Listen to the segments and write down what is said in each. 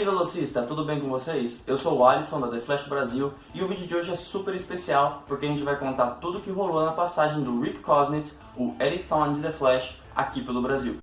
velocista, tudo bem com vocês? Eu sou o Alisson da The Flash Brasil e o vídeo de hoje é super especial porque a gente vai contar tudo o que rolou na passagem do Rick Cosnett, o Eddie Thawne de The Flash, aqui pelo Brasil.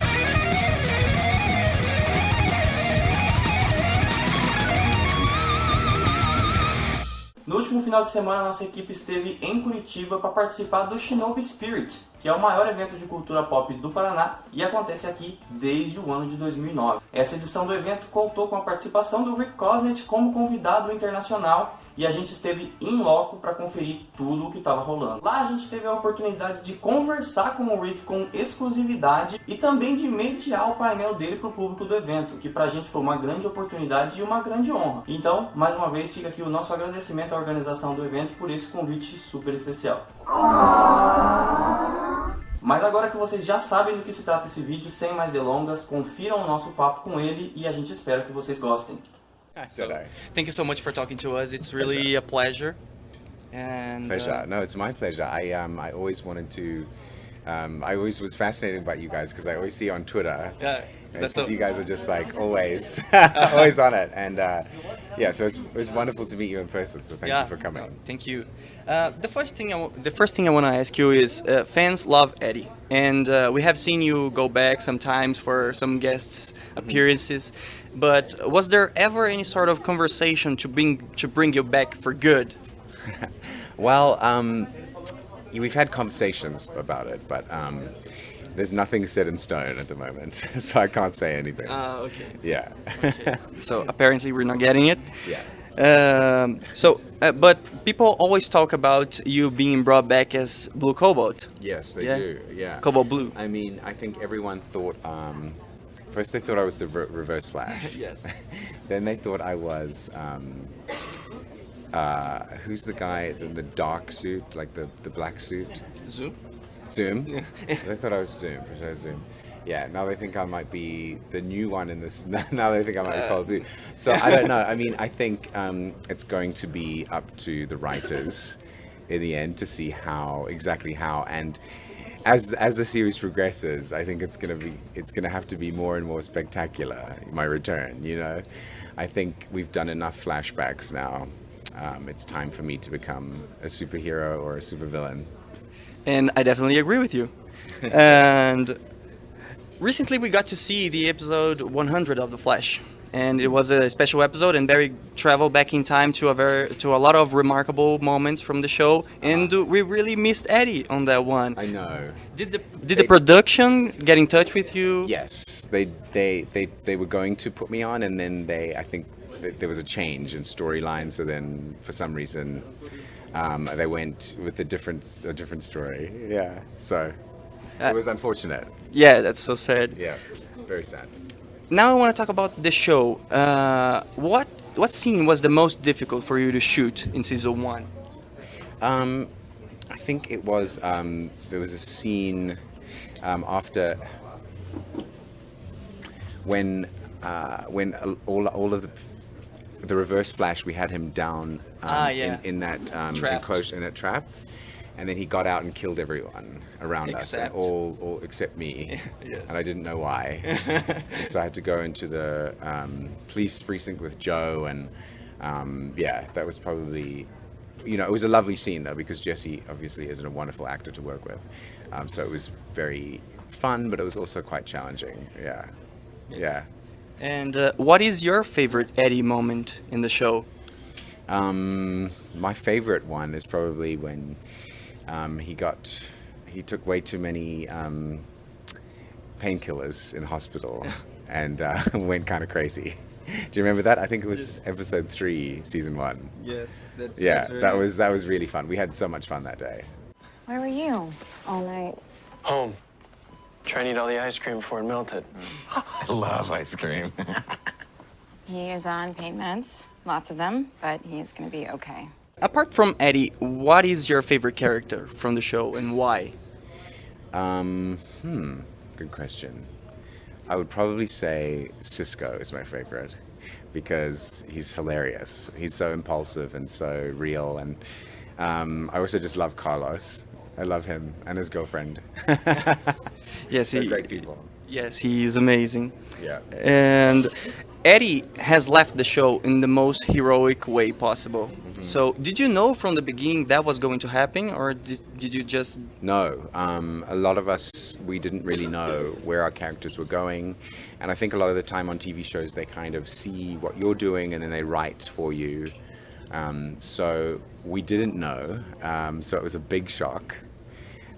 No último final de semana, nossa equipe esteve em Curitiba para participar do Shinobi Spirit, que é o maior evento de cultura pop do Paraná e acontece aqui desde o ano de 2009. Essa edição do evento contou com a participação do Rick Cosnett como convidado internacional e a gente esteve em loco para conferir tudo o que estava rolando. Lá a gente teve a oportunidade de conversar com o Rick com exclusividade e também de mediar o painel dele para o público do evento, que pra gente foi uma grande oportunidade e uma grande honra. Então, mais uma vez, fica aqui o nosso agradecimento à organização do evento por esse convite super especial. Mas agora que vocês já sabem do que se trata esse vídeo, sem mais delongas, confiram o nosso papo com ele e a gente espera que vocês gostem. So, thank you so much for talking to us. It's really a pleasure. And pleasure. No, it's my pleasure. I always wanted to. I always was fascinated about you guys because I always see you on Twitter. Yeah, that's so. You guys are just like always, always on it. And yeah, so it's wonderful to meet you in person. So thank you for coming. Thank you. The first thing I want to ask you is fans love Eddie, and we have seen you go back sometimes for some guests appearances. But was there ever any sort of conversation to bring you back for good? Well, we've had conversations about it, but there's nothing set in stone at the moment, so I can't say anything. Okay. Yeah. Okay. So apparently we're not getting it. Yeah. But people always talk about you being brought back as Blue Cobalt. Yes, they do. Yeah. Cobalt Blue. I mean, I think everyone thought. First, they thought I was the Reverse Flash. Yes. Then they thought I was. Who's the guy in the dark suit, like the black suit? Zoom. Zoom. Yeah. They thought I was Zoom. Zoom. Yeah. Now they think I might be the new one in this. Now they think I might be Cobalt Blue. So I don't know. I mean, I think it's going to be up to the writers in the end to see exactly how and. As the series progresses, I think it's gonna have to be more and more spectacular. My return, you know, I think we've done enough flashbacks now. It's time for me to become a superhero or a supervillain. And I definitely agree with you. And recently we got to see the episode 100 of The Flash. And it was a special episode, and Barry traveled back in time to a lot of remarkable moments from the show, and we really missed Eddie on that one. I know. Did the production get in touch with you? Yes, they were going to put me on, and then I think there was a change in storyline. So then, for some reason, they went with a different story. Yeah, so it was unfortunate. Yeah, that's so sad. Yeah, very sad. Now I want to talk about the show. What scene was the most difficult for you to shoot in season 1? I think it was there was a scene after when all of the Reverse Flash, we had him down in that enclosure, in that trap. And then he got out and killed everyone around us, and all except me. Yes. And I didn't know why. And so I had to go into the police precinct with Joe, and yeah, that was probably, you know, it was a lovely scene though, because Jesse obviously is a wonderful actor to work with. So it was very fun, but it was also quite challenging. Yeah, yeah. And what is your favorite Eddie moment in the show? My favorite one is probably when he took way too many painkillers in hospital and went kind of crazy. Do you remember that? I think it was episode 3, season 1. Yes, that's that was really fun. We had so much fun that day. Where were you all night? Home. Trying to eat all the ice cream before it melted. I love ice cream. He is on pain meds, lots of them, but he's gonna be okay. Apart from Eddie, what is your favorite character from the show and why? Good question. I would probably say Cisco is my favorite because he's hilarious. He's so impulsive and so real, and I also just love Carlos. I love him and his girlfriend. Yes, They're great people. Yes, he is amazing. Yeah. And Eddie has left the show in the most heroic way possible. So, did you know from the beginning that was going to happen, or did you just? No, a lot of us, we didn't really know where our characters were going. And I think a lot of the time on TV shows, they kind of see what you're doing and then they write for you. So we didn't know. So it was a big shock.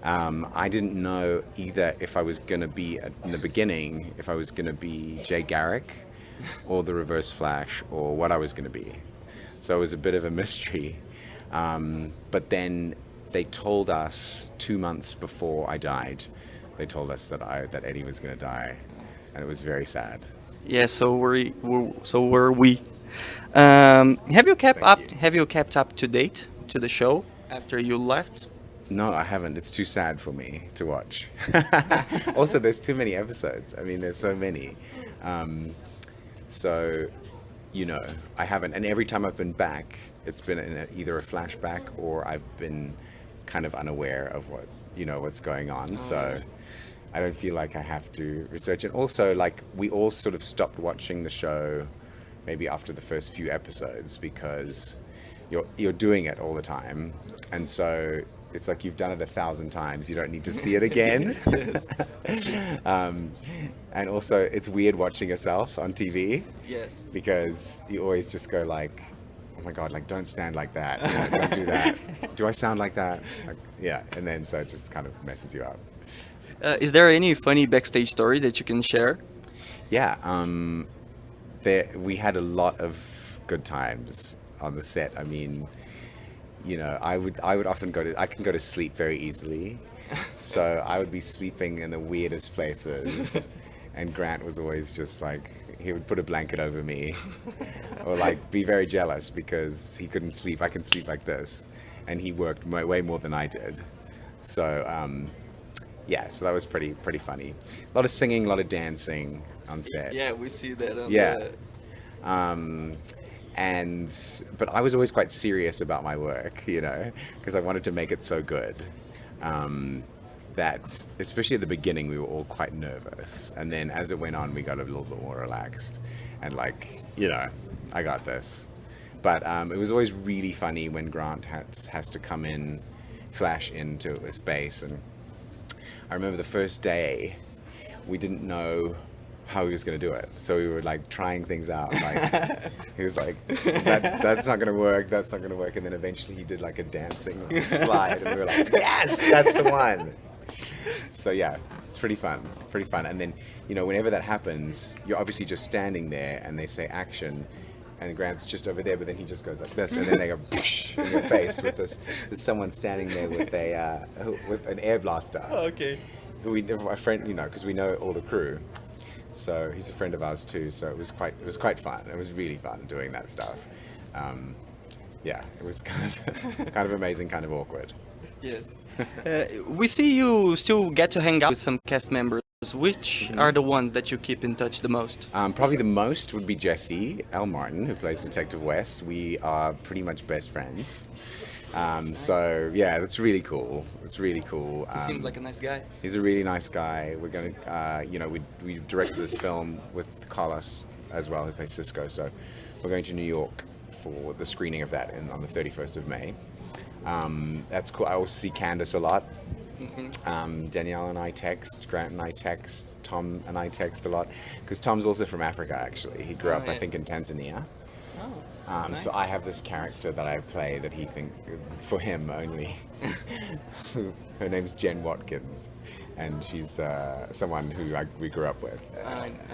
I didn't know either if I was going to be, in the beginning, if I was going to be Jay Garrick or the Reverse Flash or what I was going to be. So it was a bit of a mystery. But then they told us 2 months before I died, they told us that Eddie was going to die. And it was very sad. Yeah, so were we. Have you kept Thank you. Have you kept up to date to the show after you left? No, I haven't. It's too sad for me to watch. Also, there's too many episodes. I mean, there's so many. So, I haven't. And every time I've been back, it's been in either a flashback or I've been kind of unaware of what's going on. So I don't feel like I have to research it. Also, like, we all sort of stopped watching the show maybe after the first few episodes because you're doing it all the time. And so it's like you've done it 1,000 times. You don't need to see it again. And also, it's weird watching yourself on TV. Yes. Because you always just go like, oh my God, like, don't stand like that. Don't do that. Do I sound like that? Like, yeah. And then so it just kind of messes you up. Is there any funny backstage story that you can share? Yeah. We had a lot of good times on the set. I mean, I would often I can go to sleep very easily. So I would be sleeping in the weirdest places. And Grant was always just like, he would put a blanket over me or like be very jealous because he couldn't sleep. I can sleep like this. And he worked way more than I did. So, yeah, so that was pretty funny. A lot of singing, a lot of dancing on set. Yeah, we see that. Yeah. But I was always quite serious about my work, because I wanted to make it so good. That, especially at the beginning, we were all quite nervous. And then as it went on, we got a little bit more relaxed. And like, I got this. But it was always really funny when Grant has to come in, flash into a space. And I remember the first day, we didn't know how he was going to do it. So we were like trying things out. Like he was like, that's not going to work. That's not going to work. And then eventually he did like a dancing slide. And we were like, yes, that's the one. So yeah, it's pretty fun. And then, whenever that happens, you're obviously just standing there and they say action and Grant's just over there, but then he just goes like this. And then they go in your face with this. There's someone standing there with an air blaster. Oh, okay. A friend, because we know all the crew. So he's a friend of ours too. So it was quite fun. It was really fun doing that stuff. Yeah, it was kind of amazing, kind of awkward. Yes. We see you still get to hang out with some cast members. Which are the ones that you keep in touch the most? Probably the most would be Jesse L. Martin, who plays Detective West. We are pretty much best friends. Nice. So yeah, that's really cool. It's really cool. He seems like a nice guy. He's a really nice guy. We're going to, we directed this film with Carlos as well, who plays Cisco. So we're going to New York for the screening of that on the 31st of May. That's cool. I also see Candace a lot. Mm-hmm. Danielle and I text, Grant and I text, Tom and I text a lot, because Tom's also from Africa, actually. He grew up, I think, in Tanzania. Oh, nice. So I have this character that I play that for him only. Her name's Jen Watkins, and she's someone who we grew up with,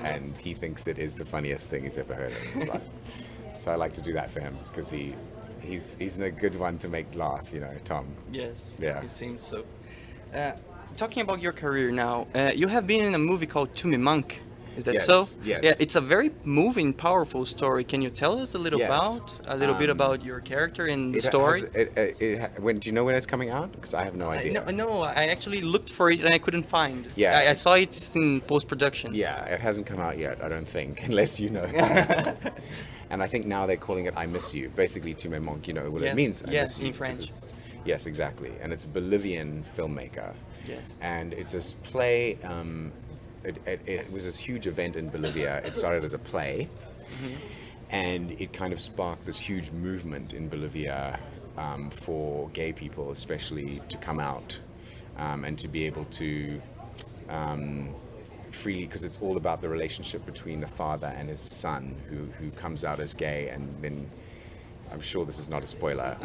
and he thinks it is the funniest thing he's ever heard of in his life. So I like to do that for him, because he's a good one to make laugh, Tom. Yes, yeah. It seems so. Talking about your career now, you have been in a movie called To Me Monk. Is that so? Yes. Yeah, it's a very moving, powerful story. Can you tell us a little bit about your character and the story? Do you know when it's coming out? Because I have no idea. No, I actually looked for it and I couldn't find. Yeah, I saw it in post-production. Yeah, it hasn't come out yet, I don't think, unless you know. And I think now they're calling it I Miss You. Basically, Tu me manques, it means I miss you. In French. Yes, exactly. And it's a Bolivian filmmaker. Yes. And it's a play. It was this huge event in Bolivia. It started as a play, And it kind of sparked this huge movement in Bolivia for gay people, especially, to come out and to be able to freely, because it's all about the relationship between the father and his son who comes out as gay, and then, I'm sure this is not a spoiler,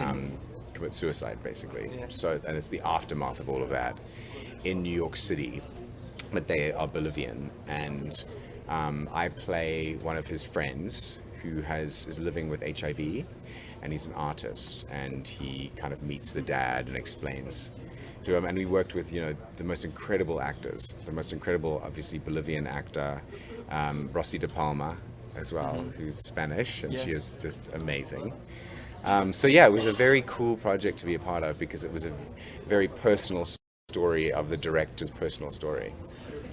commit suicide basically. So, and it's the aftermath of all of that in New York City, but they are Bolivian, and I play one of his friends who is living with HIV, and he's an artist, and he kind of meets the dad and explains to him, and we worked with, you know, the most incredible actors, the most incredible, obviously, Bolivian actor, Rosy de Palma as well, who's Spanish, and she is just amazing. So yeah, it was a very cool project to be a part of, because it was a very personal story of the director's personal story.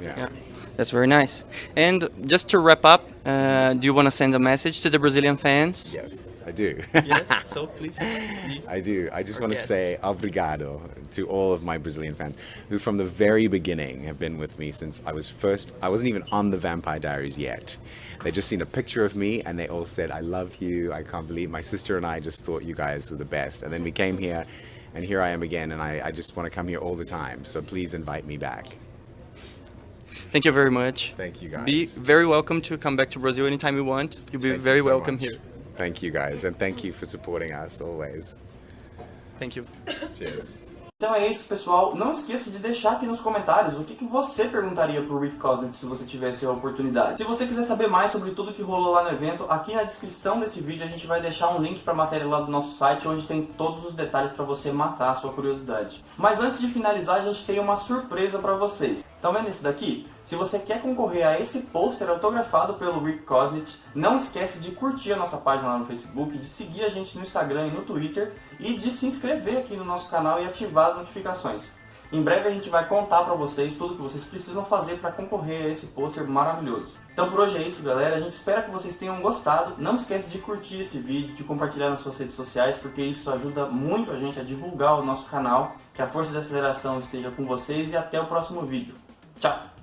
Yeah. That's very nice. And just to wrap up, do you want to send a message to the Brazilian fans? Yes, I do. Yes, so please. I do. I just want to say obrigado to all of my Brazilian fans who from the very beginning have been with me since I wasn't even on the Vampire Diaries yet. They just seen a picture of me and they all said, I love you, I can't believe, my sister and I just thought you guys were the best. And then we came here, and here I am again, and I just want to come here all the time. So please invite me back. Thank you very much. Thank you, guys. Be very welcome to come back to Brazil anytime you want. You'll be very welcome here. Thank you, guys, and thank you for supporting us always. Thank you. Cheers. Então é isso, pessoal. Não esqueça de deixar aqui nos comentários o que você perguntaria pro Rick Cosnett se você tivesse a oportunidade. Se você quiser saber mais sobre tudo que rolou lá no evento, aqui na descrição desse vídeo a gente vai deixar um link para a matéria lá do nosso site, onde tem todos os detalhes para você matar a sua curiosidade. Mas antes de finalizar, a gente tem uma surpresa para vocês. Estão vendo esse daqui? Se você quer concorrer a esse pôster autografado pelo Rick Cosnett, não esquece de curtir a nossa página lá no Facebook, de seguir a gente no Instagram e no Twitter e de se inscrever aqui no nosso canal e ativar as notificações. Em breve a gente vai contar para vocês tudo o que vocês precisam fazer para concorrer a esse pôster maravilhoso. Então por hoje é isso, galera. A gente espera que vocês tenham gostado. Não esquece de curtir esse vídeo, de compartilhar nas suas redes sociais, porque isso ajuda muito a gente a divulgar o nosso canal. Que a força de aceleração esteja com vocês e até o próximo vídeo. Tchau!